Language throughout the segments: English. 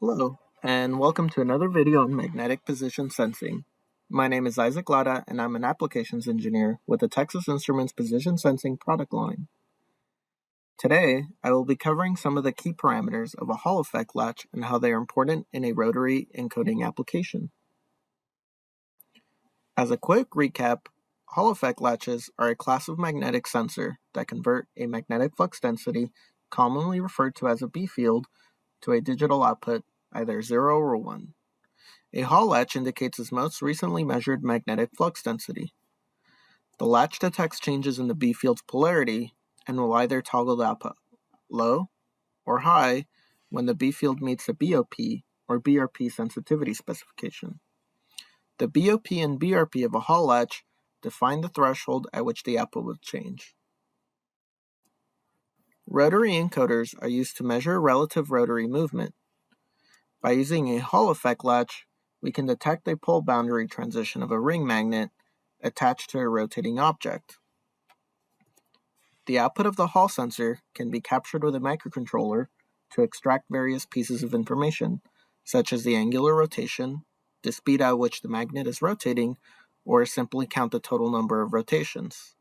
Hello, and welcome to another video on magnetic position sensing. My name is Isaac Lara, and I'm an applications engineer with the Texas Instruments Position Sensing product line. Today, I will be covering some of the key parameters of a Hall effect latch and how they are important in a rotary encoding application. As a quick recap, Hall effect latches are a class of magnetic sensor that convert a magnetic flux density, commonly referred to as a B field, to a digital output, either 0 or 1. A Hall latch indicates its most recently measured magnetic flux density. The latch detects changes in the B field's polarity and will either toggle the output low or high when the B field meets the BOP or BRP sensitivity specification. The BOP and BRP of a Hall latch define the threshold at which the output will change. Rotary encoders are used to measure relative rotary movement. By using a Hall effect latch, we can detect a pole boundary transition of a ring magnet attached to a rotating object. The output of the Hall sensor can be captured with a microcontroller to extract various pieces of information, such as the angular rotation, the speed at which the magnet is rotating, or simply count the total number of rotations.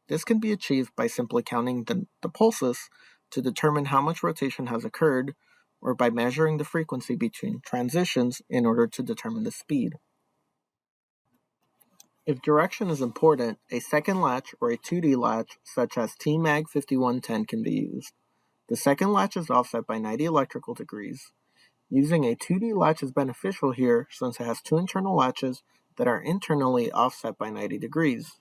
This can be achieved by simply counting the pulses to determine how much rotation has occurred, or by measuring the frequency between transitions in order to determine the speed. If direction is important, a second latch or a 2D latch, such as TMAG 5110, can be used. The second latch is offset by 90 electrical degrees. Using a 2D latch is beneficial here since it has two internal latches that are internally offset by 90 degrees.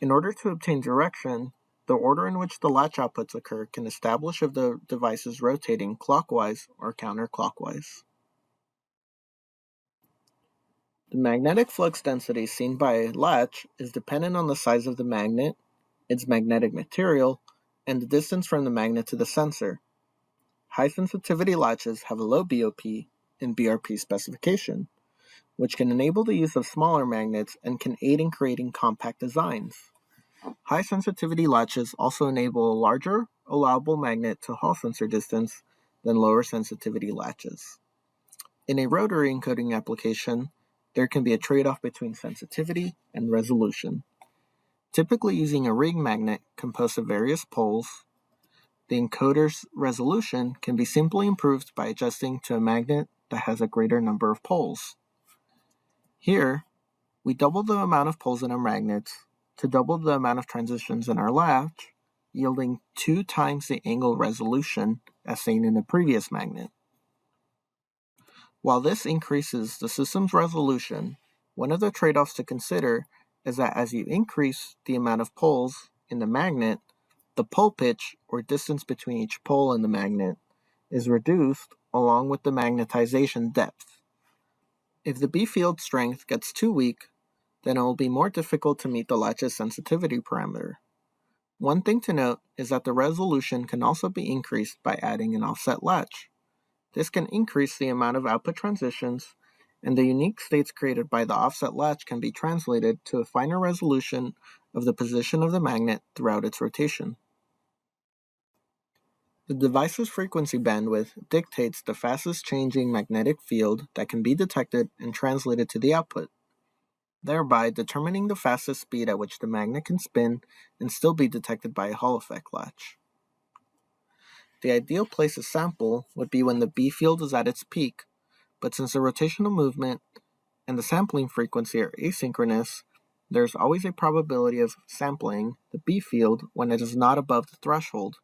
In order to obtain direction, the order in which the latch outputs occur can establish if the device is rotating clockwise or counterclockwise. The magnetic flux density seen by a latch is dependent on the size of the magnet, its magnetic material, and the distance from the magnet to the sensor. High sensitivity latches have a low BOP and BRP specification, which can enable the use of smaller magnets and can aid in creating compact designs. High sensitivity latches also enable a larger allowable magnet to Hall sensor distance than lower sensitivity latches. In a rotary encoding application, there can be a trade-off between sensitivity and resolution. Typically using a ring magnet composed of various poles, the encoder's resolution can be simply improved by adjusting to a magnet that has a greater number of poles. Here, we double the amount of poles in our magnets to double the amount of transitions in our latch, yielding 2 times the angle resolution as seen in the previous magnet. While this increases the system's resolution, one of the trade-offs to consider is that as you increase the amount of poles in the magnet, the pole pitch, or distance between each pole and the magnet, is reduced along with the magnetization depth. If the B field strength gets too weak, then it will be more difficult to meet the latch's sensitivity parameter. One thing to note is that the resolution can also be increased by adding an offset latch. This can increase the amount of output transitions, and the unique states created by the offset latch can be translated to a finer resolution of the position of the magnet throughout its rotation. The device's frequency bandwidth dictates the fastest changing magnetic field that can be detected and translated to the output, thereby determining the fastest speed at which the magnet can spin and still be detected by a Hall effect latch. The ideal place to sample would be when the B field is at its peak, but since the rotational movement and the sampling frequency are asynchronous, there is always a probability of sampling the B field when it is not above the threshold.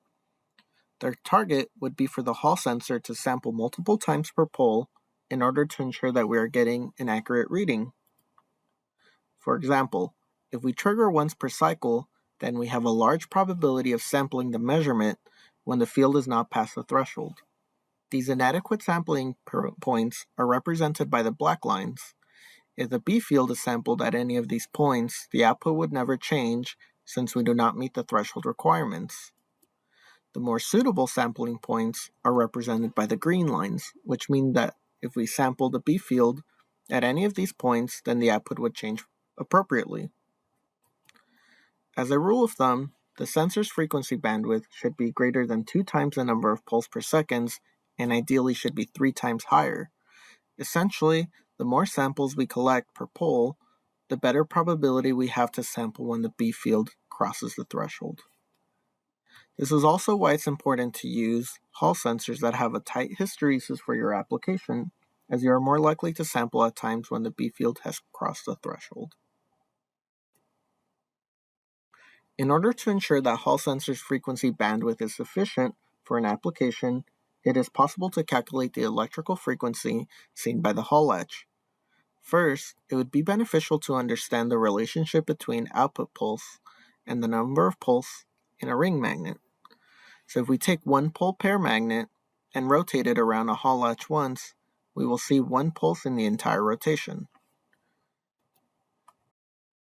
The target would be for the Hall sensor to sample multiple times per pole in order to ensure that we are getting an accurate reading. For example, if we trigger once per cycle, then we have a large probability of sampling the measurement when the field is not past the threshold. These inadequate sampling points are represented by the black lines. If the B field is sampled at any of these points, the output would never change since we do not meet the threshold requirements. The more suitable sampling points are represented by the green lines, which mean that if we sample the B field at any of these points, then the output would change appropriately. As a rule of thumb, the sensor's frequency bandwidth should be greater than 2 times the number of poles per second and ideally should be 3 times higher. Essentially, the more samples we collect per pole, the better probability we have to sample when the B field crosses the threshold. This is also why it's important to use Hall sensors that have a tight hysteresis for your application, as you are more likely to sample at times when the B field has crossed the threshold. In order to ensure that Hall sensors' frequency bandwidth is sufficient for an application, it is possible to calculate the electrical frequency seen by the Hall latch. First, it would be beneficial to understand the relationship between output pulse and the number of pulse in a ring magnet. So if we take one pole pair magnet and rotate it around a Hall latch once, we will see one pulse in the entire rotation.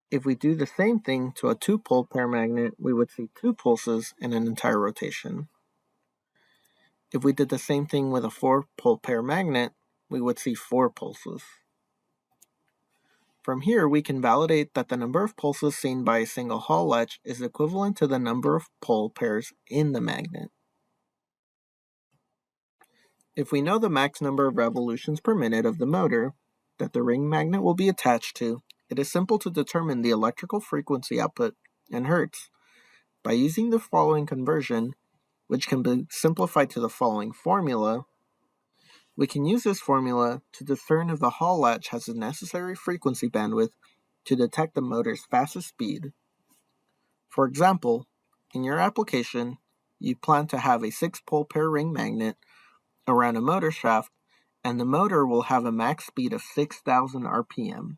If we do the same thing to a 2-pole pair magnet, we would see 2 pulses in an entire rotation. If we did the same thing with a 4-pole pair magnet, we would see 4 pulses. From here, we can validate that the number of pulses seen by a single Hall latch is equivalent to the number of pole pairs in the magnet. If we know the max number of revolutions per minute of the motor that the ring magnet will be attached to, it is simple to determine the electrical frequency output in hertz by using the following conversion, which can be simplified to the following formula. We can use this formula to discern if the Hall latch has the necessary frequency bandwidth to detect the motor's fastest speed. For example, in your application, you plan to have a 6-pole pair ring magnet around a motor shaft, and the motor will have a max speed of 6,000 RPM.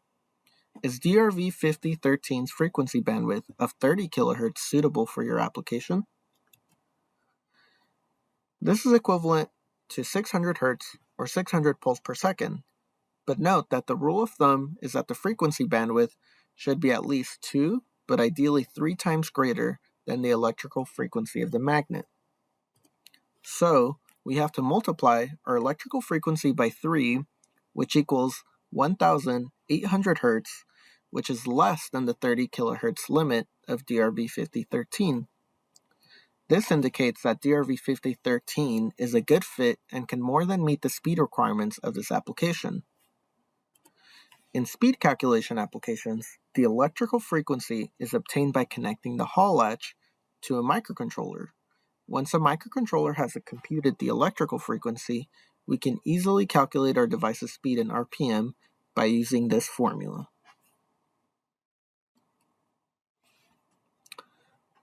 Is DRV5013's frequency bandwidth of 30 kHz suitable for your application? This is equivalent to 600 Hz or 600 pulse per second, but note that the rule of thumb is that the frequency bandwidth should be at least 2, but ideally 3 times greater than the electrical frequency of the magnet. So, we have to multiply our electrical frequency by 3, which equals 1,800 Hz, which is less than the 30 kHz limit of DRV5013. This indicates that DRV5013 is a good fit and can more than meet the speed requirements of this application. In speed calculation applications, the electrical frequency is obtained by connecting the Hall latch to a microcontroller. Once a microcontroller has computed the electrical frequency, we can easily calculate our device's speed in RPM by using this formula.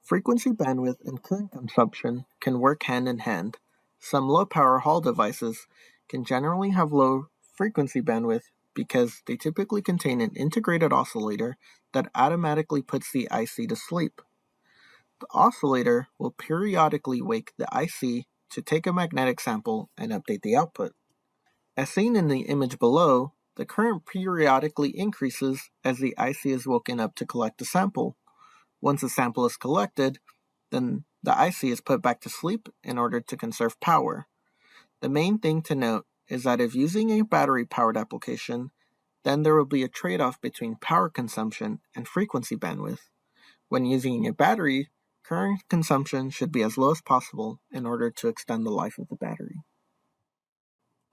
Frequency bandwidth and current consumption can work hand in hand. Some low-power Hall devices can generally have low frequency bandwidth because they typically contain an integrated oscillator that automatically puts the IC to sleep. The oscillator will periodically wake the IC to take a magnetic sample and update the output. As seen in the image below, the current periodically increases as the IC is woken up to collect the sample. Once the sample is collected, then the IC is put back to sleep in order to conserve power. The main thing to note is that if using a battery-powered application, then there will be a trade-off between power consumption and frequency bandwidth. When using a battery, current consumption should be as low as possible in order to extend the life of the battery.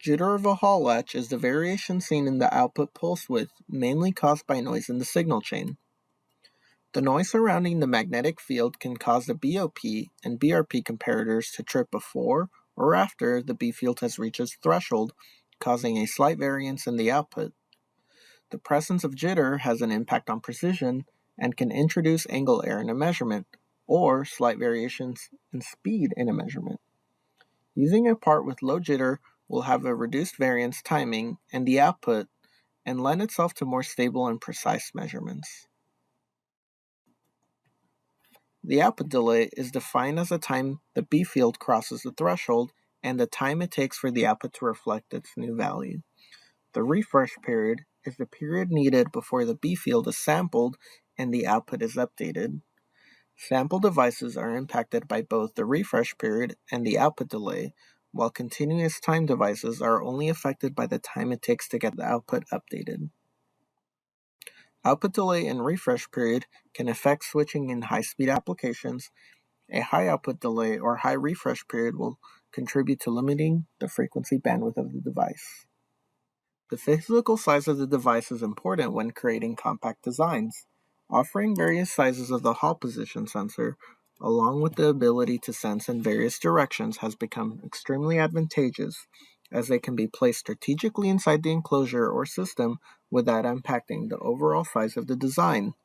Jitter of a Hall latch is the variation seen in the output pulse width, mainly caused by noise in the signal chain. The noise surrounding the magnetic field can cause the BOP and BRP comparators to trip before or after the B field has reached its threshold, causing a slight variance in the output. The presence of jitter has an impact on precision and can introduce angle error in a measurement, or slight variations in speed in a measurement. Using a part with low jitter will have a reduced variance timing in the output and lend itself to more stable and precise measurements. The output delay is defined as the time the B field crosses the threshold and the time it takes for the output to reflect its new value. The refresh period is the period needed before the B field is sampled and the output is updated. Sample devices are impacted by both the refresh period and the output delay, while continuous time devices are only affected by the time it takes to get the output updated. Output delay and refresh period can affect switching in high-speed applications. A high output delay or high refresh period will contribute to limiting the frequency bandwidth of the device. The physical size of the device is important when creating compact designs. Offering various sizes of the Hall position sensor, along with the ability to sense in various directions, has become extremely advantageous, as they can be placed strategically inside the enclosure or system without impacting the overall size of the design.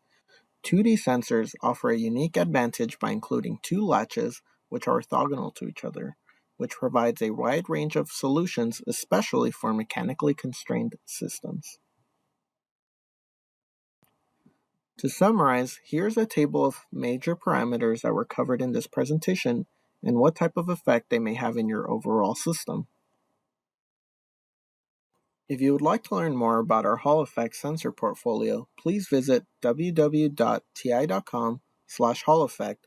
2D sensors offer a unique advantage by including two latches, which are orthogonal to each other, which provides a wide range of solutions, especially for mechanically constrained systems. To summarize, here's a table of major parameters that were covered in this presentation and what type of effect they may have in your overall system. If you would like to learn more about our Hall effect sensor portfolio, please visit www.ti.com/Hall effect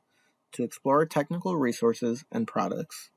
to explore our technical resources and products.